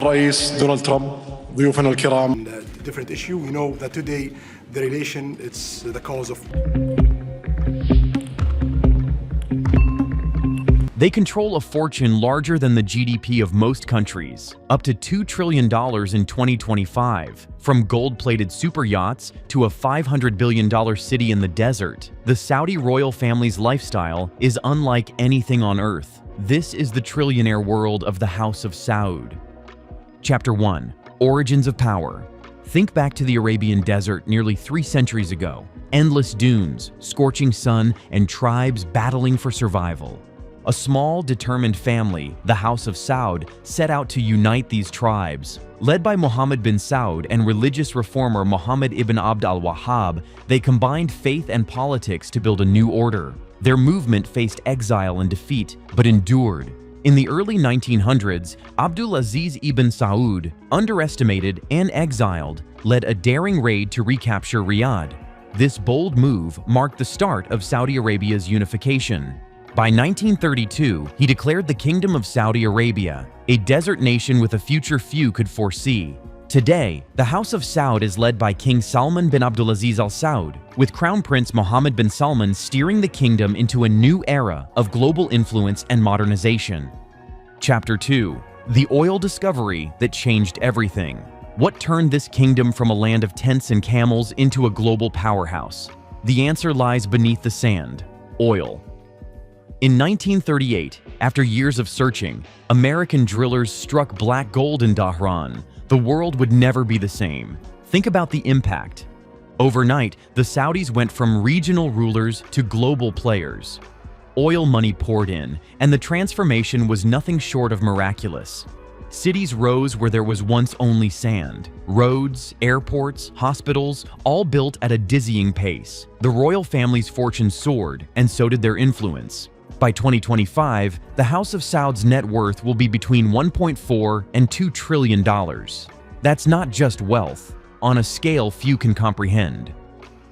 الرئيس دونالد ترامب، ضيوفنا الكرام. Different issue. We know that today the relation it's the cause of. They control a fortune larger than the GDP of most countries, up to $2 trillion in 2025. From gold-plated super yachts to a $500 billion city in the desert, the Saudi royal family's lifestyle is unlike anything on earth. This is the trillionaire world of the House of Saud. Chapter 1. Origins of Power. Think back to the Arabian desert nearly 3 centuries ago. Endless dunes, scorching sun, and tribes battling for survival. A small, determined family, the House of Saud, set out to unite these tribes. Led by Mohammed bin Saud and religious reformer Muhammad ibn Abd al-Wahhab, they combined faith and politics to build a new order. Their movement faced exile and defeat, but endured. In the early 1900s, Abdulaziz ibn Saud, underestimated and exiled, led a daring raid to recapture Riyadh. This bold move marked the start of Saudi Arabia's unification. By 1932, he declared the Kingdom of Saudi Arabia, a desert nation with a future few could foresee. Today, the House of Saud is led by King Salman bin Abdulaziz Al Saud, with Crown Prince Mohammed bin Salman steering the kingdom into a new era of global influence and modernization. Chapter 2. The oil discovery that changed everything. What turned this kingdom from a land of tents and camels into a global powerhouse? The answer lies beneath the sand: oil. In 1938, after years of searching, American drillers struck black gold in Dhahran. The world would never be the same. Think about the impact. Overnight, the Saudis went from regional rulers to global players. Oil money poured in, and the transformation was nothing short of miraculous. Cities rose where there was once only sand. Roads, airports, hospitals, all built at a dizzying pace. The royal family's fortune soared, and so did their influence. By 2025, the House of Saud's net worth will be between $1.4 and $2 trillion. That's not just wealth, on a scale few can comprehend.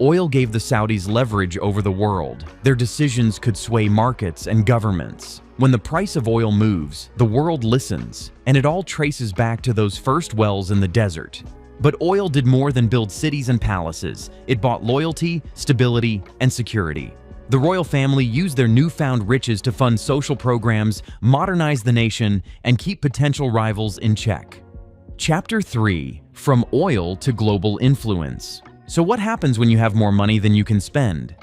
Oil gave the Saudis leverage over the world. Their decisions could sway markets and governments. When the price of oil moves, the world listens, and it all traces back to those first wells in the desert. But oil did more than build cities and palaces. It bought loyalty, stability, and security. The royal family used their newfound riches to fund social programs, modernize the nation, and keep potential rivals in check. Chapter 3. From oil to global influence. So what happens when you have more money than you can spend?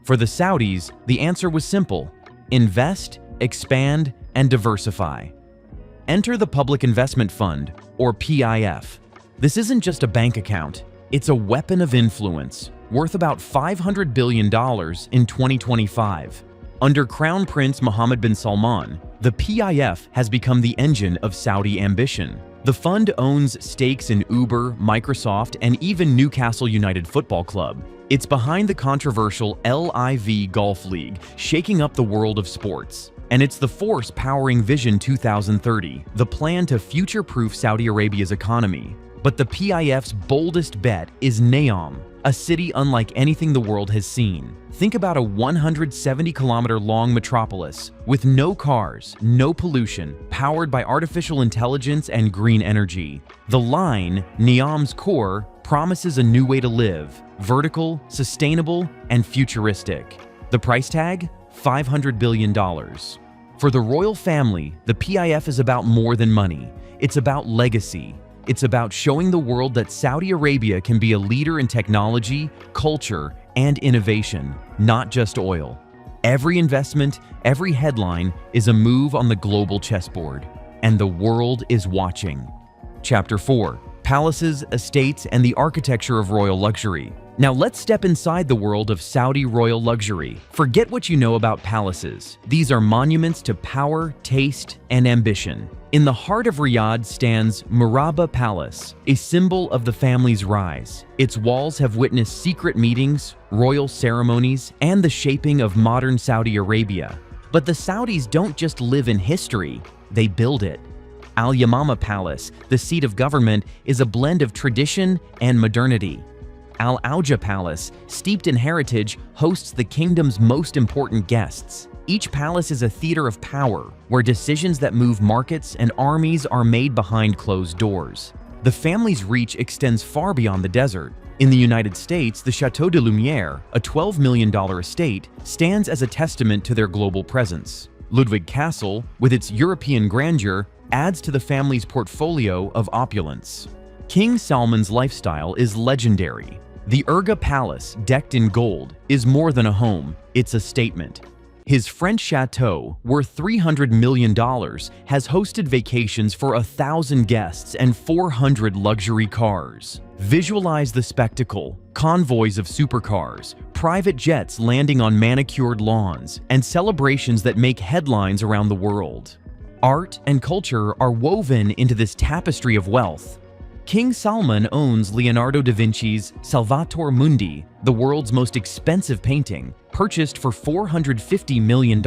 For the Saudis, the answer was simple: invest, expand, and diversify. Enter the Public Investment Fund, or PIF. This isn't just a bank account, it's a weapon of influence, worth about $500 billion in 2025. Under Crown Prince Mohammed bin Salman, the PIF has become the engine of Saudi ambition. The fund owns stakes in Uber, Microsoft, and even Newcastle United Football Club. It's behind the controversial LIV Golf League, shaking up the world of sports. And it's the force powering Vision 2030, the plan to future-proof Saudi Arabia's economy. But the PIF's boldest bet is Neom, a city unlike anything the world has seen. Think about a 170-kilometer-long metropolis with no cars, no pollution, powered by artificial intelligence and green energy. The line, Neom's core, promises a new way to live: vertical, sustainable, and futuristic. The price tag? $500 billion. For the royal family, the PIF is about more than money. It's about legacy. It's about showing the world that Saudi Arabia can be a leader in technology, culture, and innovation, not just oil. Every investment, every headline is a move on the global chessboard, and the world is watching. Chapter 4. Palaces, estates, and the architecture of royal luxury. Now let's step inside the world of Saudi royal luxury. Forget what you know about palaces. These are monuments to power, taste, and ambition. In the heart of Riyadh stands Murabba Palace, a symbol of the family's rise. Its walls have witnessed secret meetings, royal ceremonies, and the shaping of modern Saudi Arabia. But the Saudis don't just live in history, they build it. Al Yamama Palace, the seat of government, is a blend of tradition and modernity. Al Auja Palace, steeped in heritage, hosts the kingdom's most important guests. Each palace is a theater of power, where decisions that move markets and armies are made behind closed doors. The family's reach extends far beyond the desert. In the United States, the Château de Lumière, a $12 million estate, stands as a testament to their global presence. Ludwig Castle, with its European grandeur, adds to the family's portfolio of opulence. King Salman's lifestyle is legendary. The Urga Palace, decked in gold, is more than a home, it's a statement. His French chateau, worth $300 million, has hosted vacations for 1,000 guests and 400 luxury cars. Visualize the spectacle: convoys of supercars, private jets landing on manicured lawns, and celebrations that make headlines around the world. Art and culture are woven into this tapestry of wealth. King Salman owns Leonardo da Vinci's Salvator Mundi, the world's most expensive painting, purchased for $450 million.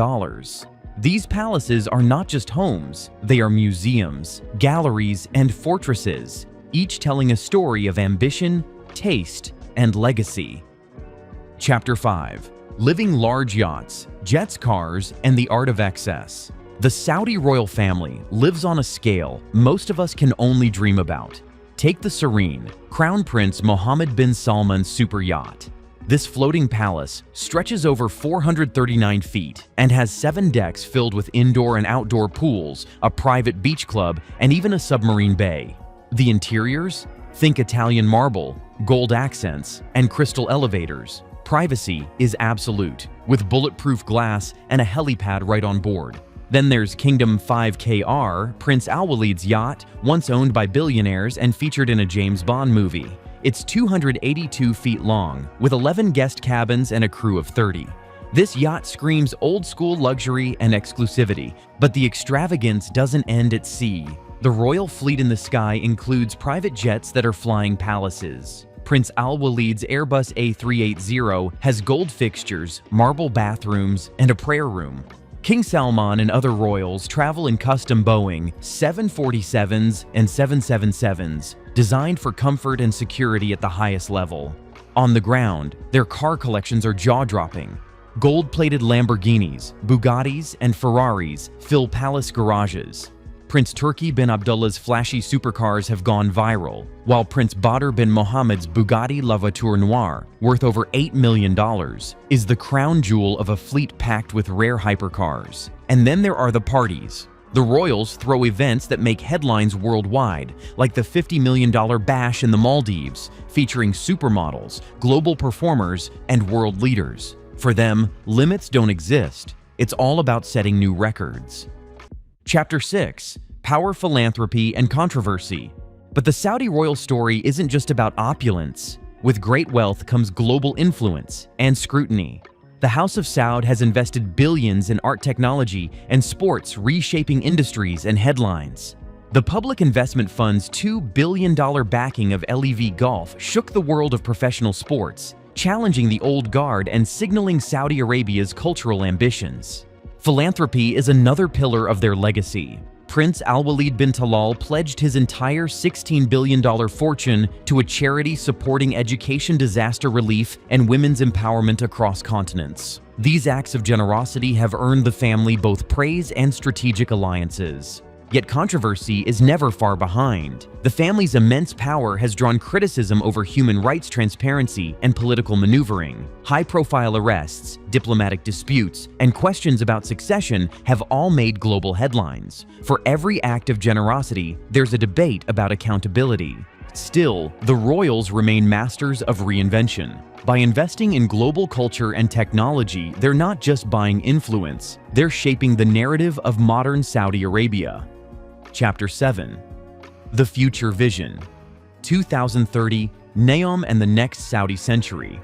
These palaces are not just homes, they are museums, galleries, and fortresses, each telling a story of ambition, taste, and legacy. Chapter 5. Living large yachts, jets, cars, and the art of excess. The Saudi royal family lives on a scale most of us can only dream about. Take the serene Crown Prince Mohammed bin Salman super yacht. This floating palace stretches over 439 feet and has 7 decks filled with indoor and outdoor pools, a private beach club, and even a submarine bay. The interiors? Think Italian marble, gold accents, and crystal elevators. Privacy is absolute, with bulletproof glass and a helipad right on board. Then there's Kingdom 5KR, Prince Al-Walid's yacht, once owned by billionaires and featured in a James Bond movie. It's 282 feet long, with 11 guest cabins and a crew of 30. This yacht screams old-school luxury and exclusivity, but the extravagance doesn't end at sea. The royal fleet in the sky includes private jets that are flying palaces. Prince Al-Walid's Airbus A380 has gold fixtures, marble bathrooms, and a prayer room. King Salman and other royals travel in custom Boeing 747s and 777s, designed for comfort and security at the highest level. On the ground, their car collections are jaw-dropping. Gold-plated Lamborghinis, Bugattis, and Ferraris fill palace garages. Prince Turki bin Abdullah's flashy supercars have gone viral, while Prince Badr bin Mohammed's Bugatti La Voiture Noire, worth over $8 million, is the crown jewel of a fleet packed with rare hypercars. And then there are the parties. The royals throw events that make headlines worldwide, like the $50 million bash in the Maldives, featuring supermodels, global performers, and world leaders. For them, limits don't exist. It's all about setting new records. Chapter 6. Power, Philanthropy, and Controversy. But the Saudi royal story isn't just about opulence. With great wealth comes global influence and scrutiny. The House of Saud has invested billions in art technology and sports, reshaping industries and headlines. The public investment fund's $2 billion backing of LEV Golf shook the world of professional sports, challenging the old guard and signaling Saudi Arabia's cultural ambitions. Philanthropy is another pillar of their legacy. Prince Al-Walid bin Talal pledged his entire $16 billion fortune to a charity supporting education, disaster relief, and women's empowerment across continents. These acts of generosity have earned the family both praise and strategic alliances. Yet controversy is never far behind. The family's immense power has drawn criticism over human rights transparency and political maneuvering. High-profile arrests, diplomatic disputes, and questions about succession have all made global headlines. For every act of generosity, there's a debate about accountability. Still, the royals remain masters of reinvention. By investing in global culture and technology, they're not just buying influence, they're shaping the narrative of modern Saudi Arabia. Chapter 7. The Future Vision. 2030, Neom and the Next Saudi Century.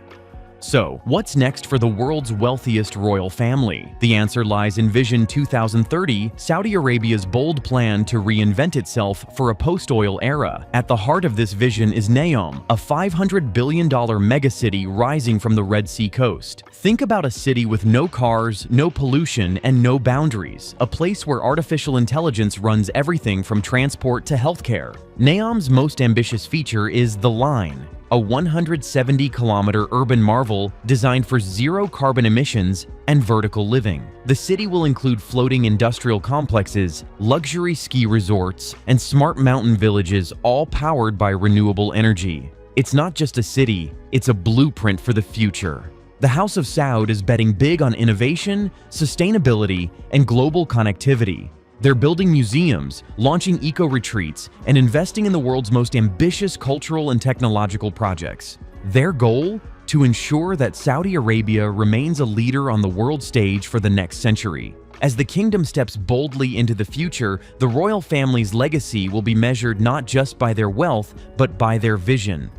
So, what's next for the world's wealthiest royal family? The answer lies in Vision 2030, Saudi Arabia's bold plan to reinvent itself for a post-oil era. At the heart of this vision is Neom, a $500 billion megacity rising from the Red Sea coast. Think about a city with no cars, no pollution, and no boundaries, a place where artificial intelligence runs everything from transport to healthcare. Neom's most ambitious feature is The Line. a 170-kilometer urban marvel designed for zero carbon emissions and vertical living. The city will include floating industrial complexes, luxury ski resorts, and smart mountain villages, all powered by renewable energy. It's not just a city, it's a blueprint for the future. The House of Saud is betting big on innovation, sustainability, and global connectivity. They're building museums, launching eco-retreats, and investing in the world's most ambitious cultural and technological projects. Their goal? To ensure that Saudi Arabia remains a leader on the world stage for the next century. As the kingdom steps boldly into the future, the royal family's legacy will be measured not just by their wealth, but by their vision.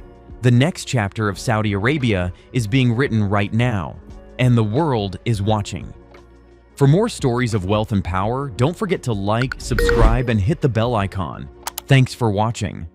The next chapter of Saudi Arabia is being written right now, and the world is watching. For more stories of wealth and power, don't forget to like, subscribe, and hit the bell icon. Thanks for watching.